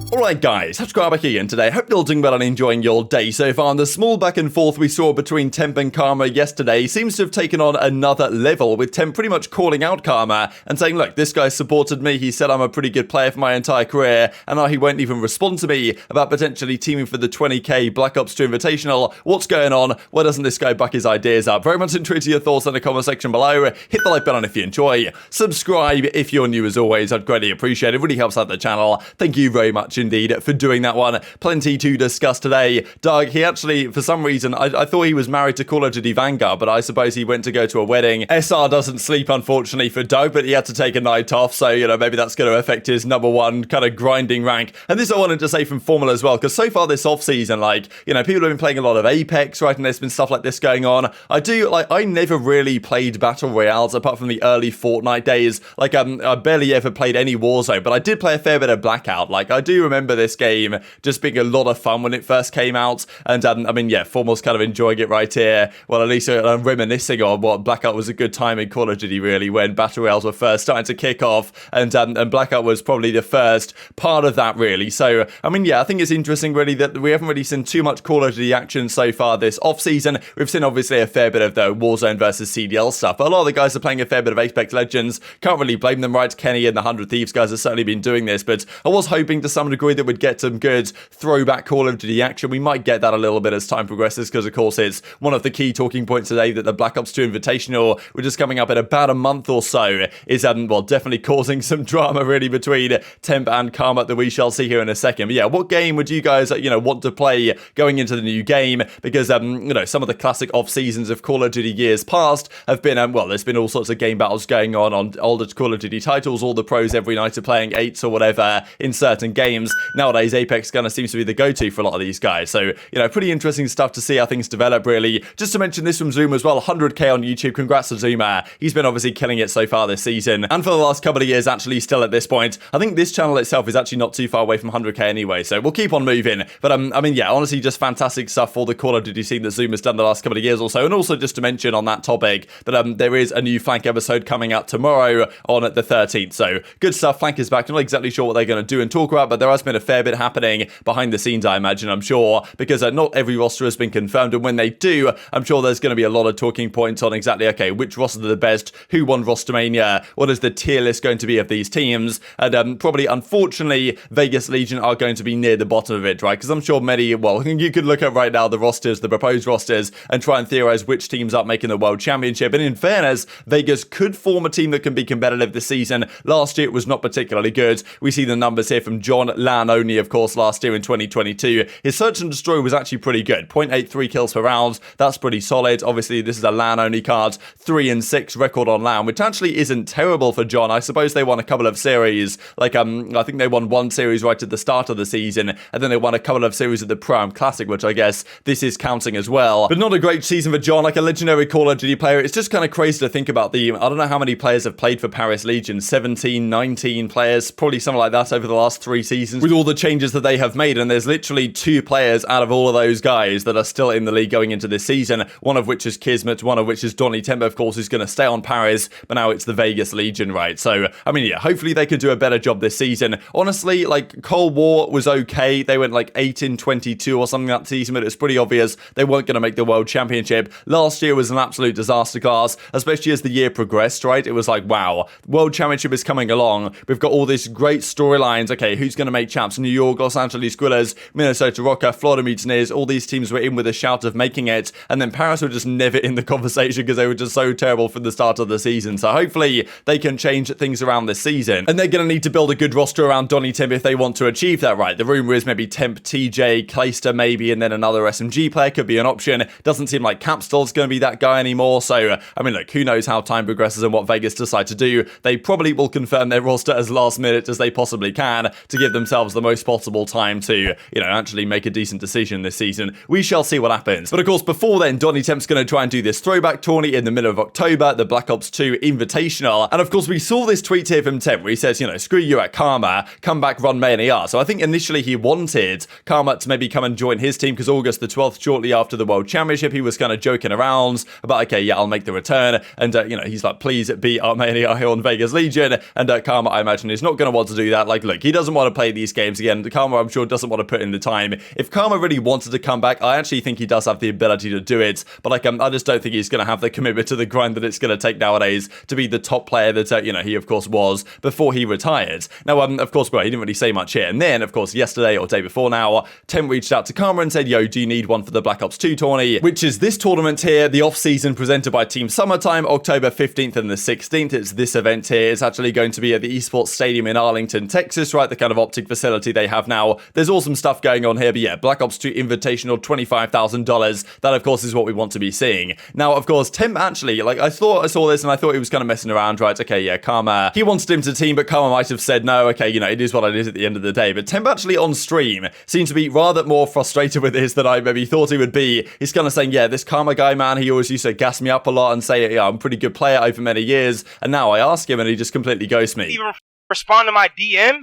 Alright guys, subscribe here and today. Hope you're all doing well and enjoying your day so far. And the small back and forth we saw between Temp and Karma yesterday seems to have taken on another level, with Temp pretty much calling out Karma and saying, look, this guy supported me, he said I'm a pretty good player for my entire career, and now he won't even respond to me about potentially teaming for the 20k Black Ops 2 Invitational. What's going on? Why doesn't this guy back his ideas up? Very much intrigued to your thoughts in the comment section below. Hit the like button if you enjoy. Subscribe if you're new as always. I'd greatly appreciate it. It really helps out the channel. Thank you very much indeed for doing that one. Plenty to discuss today. Doug, he actually, for some reason, I thought he was married to Call of Duty Vanguard, but I suppose he went to go to a wedding. SR doesn't sleep, unfortunately, for Doug, but he had to take a night off, so, you know, maybe that's going to affect his #1 kind of grinding rank. And this I wanted to say from Formula as well, because so far this off-season, like, you know, people have been playing a lot of Apex, right, and there's been stuff like this going on. I never really played Battle Royales, apart from the early Fortnite days. Like, I barely ever played any Warzone, but I did play a fair bit of Blackout. Like, I do remember this game just being a lot of fun when it first came out, and I mean, yeah, Formal's kind of enjoying it right here. Well, at least I'm reminiscing on what Blackout was a good time in Call of Duty, really, when Battle Royales were first starting to kick off, and Blackout was probably the first part of that, really. So, I mean, yeah, I think it's interesting, really, that we haven't really seen too much Call of Duty action so far this off-season. We've seen, obviously, a fair bit of the Warzone versus CDL stuff, but a lot of the guys are playing a fair bit of Apex Legends. Can't really blame them, right? Kenny and the 100 Thieves guys have certainly been doing this, but I was hoping to some degree that we'd get some good throwback Call of Duty action. We might get that a little bit as time progresses, because of course it's one of the key talking points today that the Black Ops 2 Invitational, which is coming up in about a month or so, is well, definitely causing some drama really between Temp and Karma that we shall see here in a second. But yeah, what game would you guys want to play going into the new game? Because some of the classic off seasons of Call of Duty years past have been well, there's been all sorts of game battles going on older Call of Duty titles. All the pros every night are playing 8s or whatever in certain games. Nowadays Apex kind of seems to be the go-to for a lot of these guys. So, pretty interesting stuff to see how things develop, really. Just to mention this from Zuma as well, 100k on YouTube. Congrats to Zuma. He's been obviously killing it so far this season, and for the last couple of years, actually, still at this point. I think this channel itself is actually not too far away from 100k anyway, so we'll keep on moving. But, I mean, yeah, honestly, just fantastic stuff for the Call of Duty scene that Zuma's done the last couple of years or so. And also, just to mention on that topic, that there is a new Flank episode coming out tomorrow on the 13th. So, good stuff. Flank is back. I'm not exactly sure what they're going to do and talk about, but there has been a fair bit happening behind the scenes, I imagine, I'm sure, because not every roster has been confirmed, and when they do, I'm sure there's going to be a lot of talking points on exactly, okay, which rosters are the best, who won Rostermania, what is the tier list going to be of these teams, and probably, unfortunately, Vegas Legion are going to be near the bottom of it, right? Because I'm sure many, well, you could look at right now the rosters, the proposed rosters, and try and theorize which teams up making the World Championship, and in fairness, Vegas could form a team that can be competitive this season. Last year, it was not particularly good. We see the numbers here from John Lanoni, of course, last year in 2022. His Search and Destroy was actually pretty good. 0.83 kills per round. That's pretty solid. Obviously, this is a LAN only card. 3-6 record on LAN, which actually isn't terrible for John. I suppose they won a couple of series. Like, I think they won one series right at the start of the season, and then they won a couple of series at the Pro-Am Classic, which I guess this is counting as well. But not a great season for John, like a legendary Call of Duty player. It's just kind of crazy to think about I don't know how many players have played for Paris Legion. 17, 19 players, probably something like that over the last 3 seasons, with all the changes that they have made, and there's literally 2 players out of all of those guys that are still in the league going into this season, one of which is Kismet, one of which is Donny Temp, of course, who's going to stay on Paris, but now it's the Vegas Legion, right? So, I mean, yeah, hopefully they could do a better job this season. Honestly, like, Cold War was okay. They went like 8-22 or something that season, but it's pretty obvious they weren't going to make the World Championship. Last year was an absolute disaster class, especially as the year progressed, right? It was like, wow, World Championship is coming along. We've got all these great storylines. Okay, who's going to make champs? New York, Los Angeles Guerrillas, Minnesota Rokkr, Florida Mutineers, all these teams were in with a shout of making it, and then Paris were just never in the conversation because they were just so terrible from the start of the season. So hopefully they can change things around this season, and they're going to need to build a good roster around Donny Temp if they want to achieve that, right? The rumor is maybe Temp, TJ, Clayster maybe, and then another SMG player could be an option. Doesn't seem like Capstol's going to be that guy anymore, so I mean, look, who knows how time progresses and what Vegas decide to do. They probably will confirm their roster as last minute as they possibly can to give themselves the most possible time to, actually make a decent decision this season. We shall see what happens. But of course, before then, Donny Temp's going to try and do this throwback tourney in the middle of October, the Black Ops 2 Invitational. And of course, we saw this tweet here from Temp where he says, screw you at Karma, come back, run main AR. So I think initially he wanted Karma to maybe come and join his team, because August the 12th, shortly after the World Championship, he was kind of joking around about, okay, yeah, I'll make the return. And, he's like, please beat our main AR here on Vegas Legion. And Karma, I imagine, is not going to want to do that. Like, look, he doesn't want to play play these games again. Karma, I'm sure, doesn't want to put in the time. If Karma really wanted to come back, I actually think he does have the ability to do it, but like I just don't think he's going to have the commitment to the grind that it's going to take nowadays to be the top player that, you know, he of course was before he retired. Now, of course, well, he didn't really say much here, and then, of course, yesterday or day before now, Temp reached out to Karma and said, yo, do you need one for the Black Ops 2 tourney, which is this tournament here, the off-season presented by Team Summertime, October 15th and the 16th. It's this event here. It's actually going to be at the Esports Stadium in Arlington, Texas, right? The kind of OpTic facility they have now. There's awesome stuff going on here, but yeah, Black Ops 2 Invitational, $25,000. That, of course, is what we want to be seeing. Now, of course, Temp actually, like, I thought I saw this and I thought he was kind of messing around, right? Okay, yeah, Karma, he wanted him to team, but Karma might have said no. Okay, you know, it is what it is at the end of the day. But Temp actually on stream seemed to be rather more frustrated with this than I maybe thought he would be. He's kind of saying, yeah, this Karma guy, man, he always used to gas me up a lot and say, yeah, I'm a pretty good player over many years. And now I ask him and he just completely ghosts me. Even respond to my DM.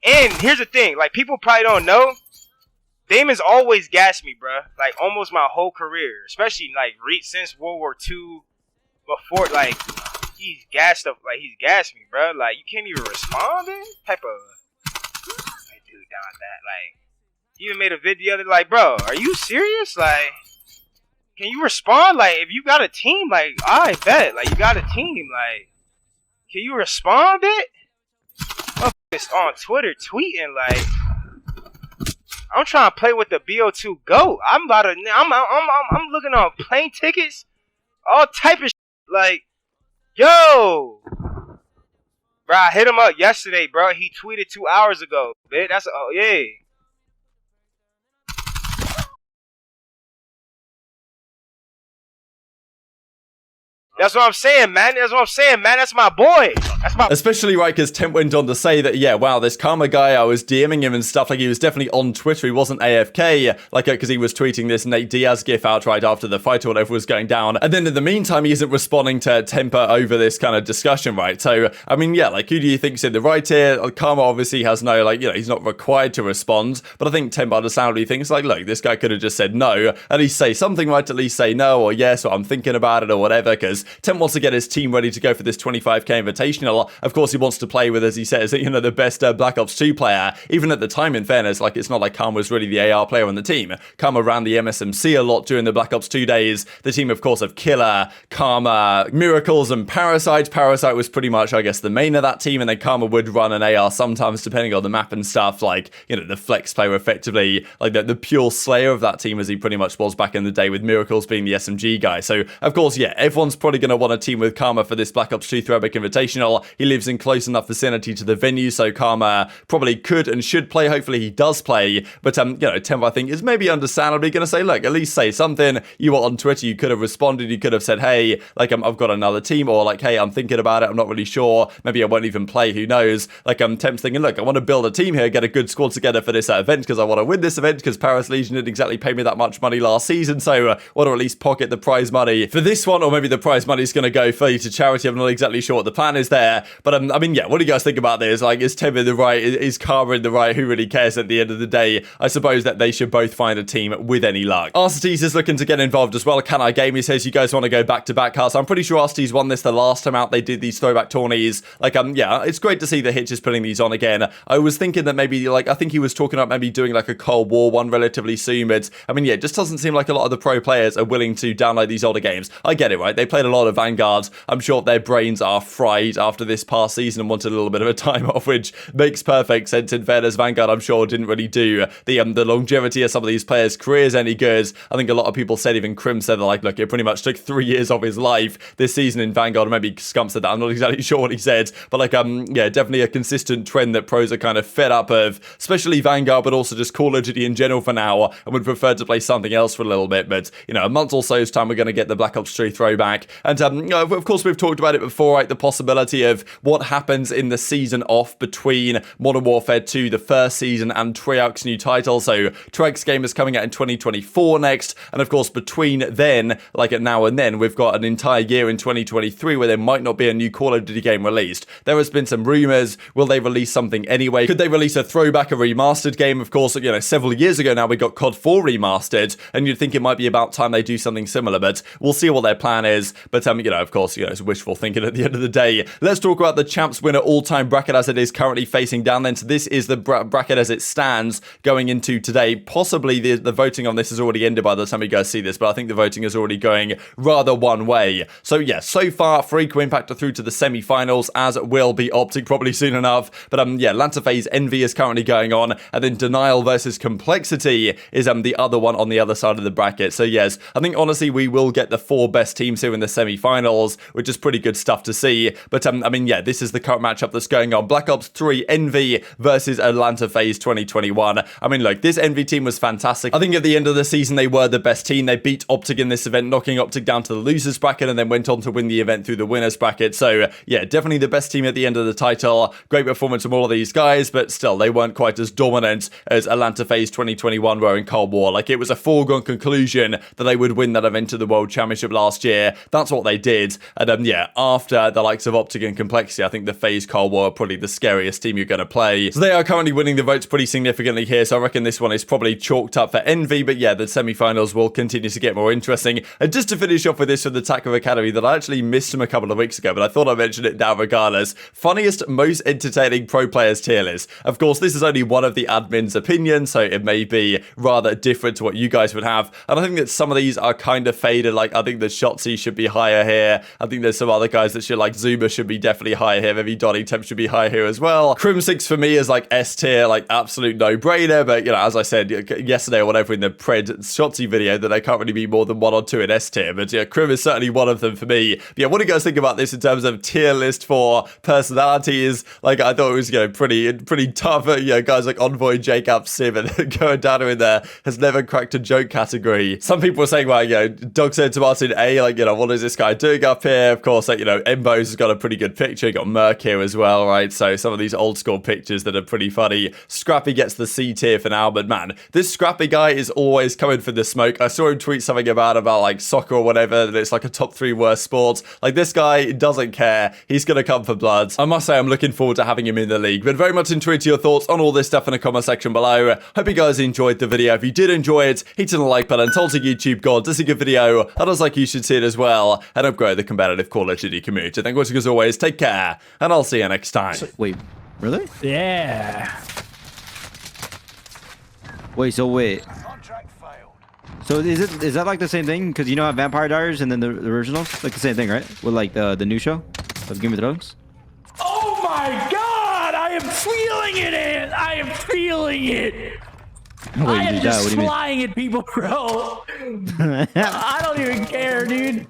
And here's the thing, like, people probably don't know, Damon's always gassed me, bruh. Like, almost my whole career. Especially, like, since World War II, before, like, he's gassed me, bruh. Like, you can't even respond, man? Type of, like, dude, down that, like, he even made a video the other, like, bro, are you serious? Like, can you respond? Like, if you got a team, like, I bet, like, you got a team, like, can you respond, bit? Motherfuckers on Twitter tweeting, like, I'm trying to play with the BO2 GOAT. I'm looking on plane tickets, all type of shit. Like, yo, bro, I hit him up yesterday, bro. He tweeted 2 hours ago, bitch. That's yeah. That's what I'm saying, man. That's my boy. Especially, right, because Temp went on to say that, yeah, wow, this Karma guy, I was DMing him and stuff, like, he was definitely on Twitter, he wasn't AFK, like, because he was tweeting this Nate Diaz gif out right after the fight or whatever was going down, and then in the meantime, he isn't responding to Temper over this kind of discussion, right? So, I mean, yeah, like, who do you think's in the right here? Karma obviously has no, like, you know, he's not required to respond, but I think Temp understandably thinks, like, look, this guy could have just said no, at least say something, right? At least say no, or yes, or I'm thinking about it, or whatever, because Temp wants to get his team ready to go for this 25k Invitational. Of course, he wants to play with, as he says, you know, the best Black Ops 2 player. Even at the time, in fairness, like, it's not like Karma was really the AR player on the team. Karma ran the MSMC a lot during the Black Ops 2 days. The team, of course, of Killer, Karma, Miracles, and Parasite. Parasite was pretty much, I guess, the main of that team, and then Karma would run an AR sometimes, depending on the map and stuff, like, you know, the flex player, effectively, like, the pure slayer of that team, as he pretty much was back in the day, with Miracles being the SMG guy. So, of course, yeah, everyone's probably going to want to team with Karma for this Black Ops 2 Throwback Invitational. He lives in close enough vicinity to the venue, so Karma probably could and should play. Hopefully he does play, but you know, Temp, I think, is maybe understandably going to say, look, at least say something. You were on Twitter, you could have responded, you could have said, hey, like, I've got another team, or like, hey, I'm thinking about it, I'm not really sure, maybe I won't even play, who knows. Like, Temp's thinking, look, I want to build a team here, get a good squad together for this event, because I want to win this event, because Paris Legion didn't exactly pay me that much money last season, so I want to at least pocket the prize money for this one, or maybe the prize money is going to go fully to charity. I'm not exactly sure what the plan is there, but I mean, yeah, what do you guys think about this? Like, is Temp in the right? Is Karma in the right? Who really cares at the end of the day? I suppose that they should both find a team with any luck. Arcitys is looking to get involved as well. Can I Game? He says, you guys want to go back-to-back cards? I'm pretty sure Arcitys won this the last time out they did these throwback tourneys. Like, yeah, it's great to see the Hitch is putting these on again. I was thinking that maybe, like, I think he was talking about maybe doing like a Cold War one relatively soon, but I mean, yeah, it just doesn't seem like a lot of the pro players are willing to download these older games. I get it, right? They played a lot of Vanguard. I'm sure their brains are fried after this past season and wanted a little bit of a time off, which makes perfect sense. In fairness, Vanguard, I'm sure, didn't really do the longevity of some of these players' careers any good. I think a lot of people said, even Crim said, like, look, it pretty much took 3 years of his life this season in Vanguard. Maybe Scump said that. I'm not exactly sure what he said, but like, yeah, definitely a consistent trend that pros are kind of fed up of, especially Vanguard, but also just Call of Duty in general for now, and would prefer to play something else for a little bit. But, you know, a month or so's time, we're going to get the Black Ops 3 throwback. And, you know, of course, we've talked about it before, right? The possibility of what happens in the season off between Modern Warfare 2, the first season, and Treyarch's new title. So Treyarch's game is coming out in 2024 next, and of course between then, like at now and then, we've got an entire year in 2023 where there might not be a new Call of Duty game released. There has been some rumors. Will they release something anyway? Could they release a throwback, a remastered game? Of course, you know, several years ago now we got COD 4 remastered, and you'd think it might be about time they do something similar, but we'll see what their plan is. But you know, of course, you know, it's wishful thinking at the end of the day. Let's let's talk about the champs winner all-time bracket as it is currently facing down then. So this is the bracket as it stands going into today. Possibly the voting on this has already ended by the time you guys see this, but I think the voting is already going rather one way. So yeah, so far Freako Impact are through to the semi-finals, as will be OpTic probably soon enough. But yeah, Atlanta FaZe Envy is currently going on, and then Denial versus Complexity is the other one on the other side of the bracket. So yes, I think honestly we will get the 4 best teams here in the semi-finals, which is pretty good stuff to see. But I mean, yeah, this is the current matchup that's going on. Black Ops 3 Envy versus Atlanta FaZe 2021. I mean, look, this Envy team was fantastic. I think at the end of the season they were the best team. They beat OpTic in this event, knocking OpTic down to the losers bracket, and then went on to win the event through the winners bracket. So yeah, definitely the best team at the end of the title. Great performance from all of these guys, but still they weren't quite as dominant as Atlanta FaZe 2021 were in Cold War. Like, it was a foregone conclusion that they would win that event of the World Championship last year. That's what they did. And yeah, after the likes of OpTic and Complexity, I think the FaZe Cold War are probably the scariest team you're going to play. So they are currently winning the votes pretty significantly here. So I reckon this one is probably chalked up for Envy. But yeah, the semi-finals will continue to get more interesting. And just to finish off with this from the TacticalRab Academy that I actually missed from a couple of weeks ago, but I thought I'd mention it now regardless. Funniest, most entertaining pro players tier list. Of course, this is only one of the admin's opinions, so it may be rather different to what you guys would have. And I think that some of these are kind of faded. Like, I think the Shotzzy should be higher here. I think there's some other guys that should, like Zuma should be definitely higher here. Maybe Donny Temp should be higher here as well. Crim6 for me is like S tier, like absolute no-brainer. But, you know, as I said yesterday or whatever in the Pred Shotzzy video, that I can't really be more than 1 or 2 in S tier. But yeah, Crim is certainly one of them for me. But yeah, what do you guys think about this in terms of tier list for personalities? Like, I thought it was, you know, pretty tough. You know, guys like Envoy, Jacob, Sim, and going down in there has never cracked a joke category. Some people were saying, well, you know, Doug said to Martin A, like, you know, what is this guy doing up here? Of course, like, you know, Embo's has got a pretty good picture. You got Merc here as well, right? So some of these old school pictures that are pretty funny. Scrappy gets the C tier for now, but man, this Scrappy guy is always coming for the smoke. I saw him tweet something about like soccer or whatever, that it's like a top 3 worst sports. Like, this guy doesn't care. He's gonna come for blood. I must say, I'm looking forward to having him in the league. But very much intrigued to your thoughts on all this stuff in the comment section below. Hope you guys enjoyed the video. If you did enjoy it, hit the like button, tell the YouTube god this is a good video. Others like you should see it as well, and upgrade the competitive Call of Duty community. Thank you as always, take care, and I'll see you next time. Wait, really? Yeah. Wait, so is that like the same thing? Because you know how Vampire Diaries and then the originals, like the same thing, right? With like the new show of Game of Thrones. Oh my God! I am feeling it, Ant. I am feeling it. Wait, I am just what do you mean? flying at people, bro. I don't even care, dude.